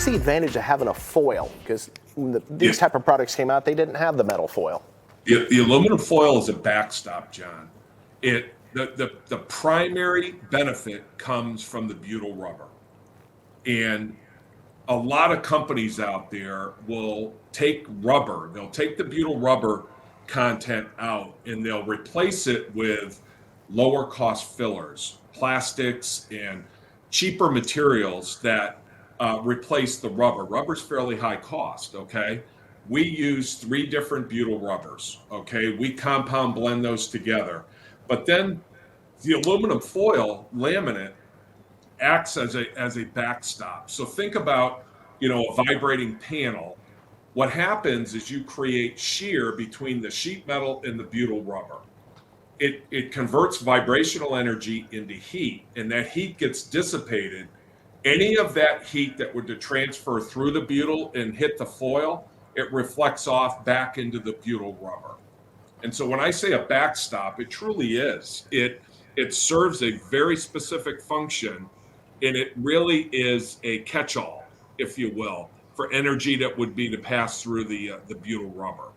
what's the advantage of having a foil? Because when these type of products came out, they didn't have the metal foil. The aluminum foil is a backstop, John. The primary benefit comes from the butyl rubber. And a lot of companies out there will take rubber, they'll take the butyl rubber content out and they'll replace it with lower cost fillers, plastics, and cheaper materials that replace the rubber. Rubber's fairly high cost, okay? We use 3 different butyl rubbers, okay? We compound blend those together. But then the aluminum foil laminate acts as a backstop. So think about, a vibrating panel. What happens is you create shear between the sheet metal and the butyl rubber. It converts vibrational energy into heat, and that heat gets dissipated. Any of that heat that were to transfer through the butyl and hit the foil, it reflects off back into the butyl rubber. And so when I say a backstop, it truly is. It serves a very specific function, and it really is a catch-all, if you will, for energy that would be to pass through the butyl rubber.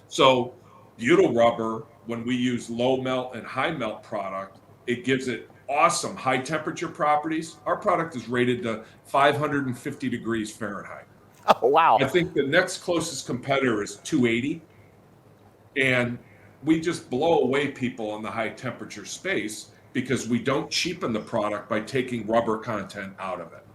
So butyl rubber, when we use low melt and high melt product, it gives it awesome high temperature properties. Our product is rated to 550 degrees Fahrenheit. Oh, wow. I think the next closest competitor is 280. And we just blow away people in the high temperature space because we don't cheapen the product by taking rubber content out of it.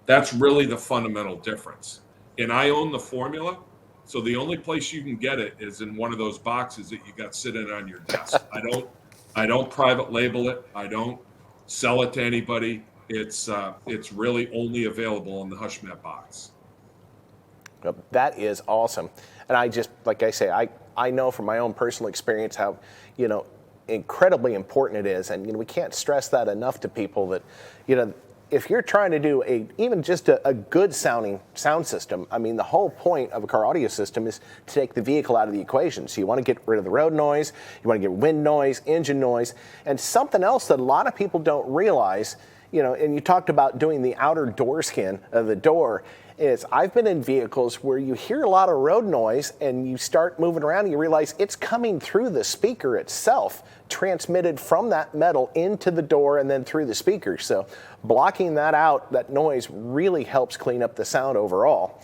That's really the fundamental difference. And I own the formula, so the only place you can get it is in one of those boxes that you got sitting on your desk. I don't private label it. I don't sell it to anybody. It's really only available in the Hushmat box. That is awesome. And I just, like I say, I know from my own personal experience how, incredibly important it is. And, we can't stress that enough to people that, if you're trying to do even just a good sounding sound system, I mean, the whole point of a car audio system is to take the vehicle out of the equation. So you want to get rid of the road noise, you want to get wind noise, engine noise, and something else that a lot of people don't realize, and you talked about doing the outer door skin of the door, is I've been in vehicles where you hear a lot of road noise and you start moving around and you realize it's coming through the speaker itself, transmitted from that metal into the door and then through the speaker. So blocking that out, that noise really helps clean up the sound overall.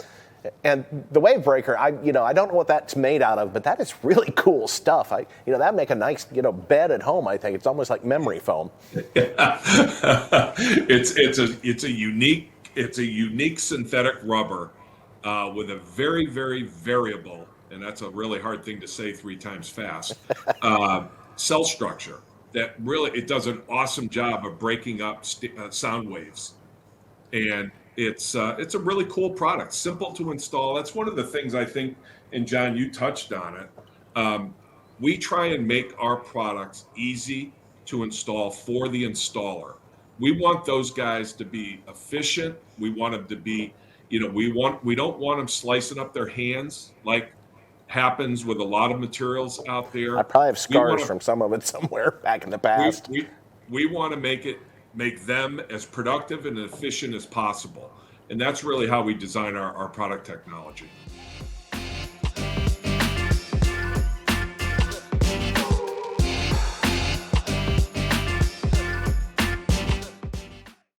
And the wave breaker, I don't know what that's made out of, but that is really cool stuff. That'd make a nice, bed at home. I think it's almost like memory foam. It's a unique synthetic rubber with a very, very variable, and that's a really hard thing to say 3 times fast, cell structure that really, it does an awesome job of breaking up sound waves. And it's a really cool product, simple to install. That's one of the things I think, and John, you touched on it. We try and make our products easy to install for the installer. We want those guys to be efficient. We want them to be, we don't want them slicing up their hands like happens with a lot of materials out there. I probably have scars from some of it somewhere back in the past. We want to make them as productive and efficient as possible. And that's really how we design our product technology.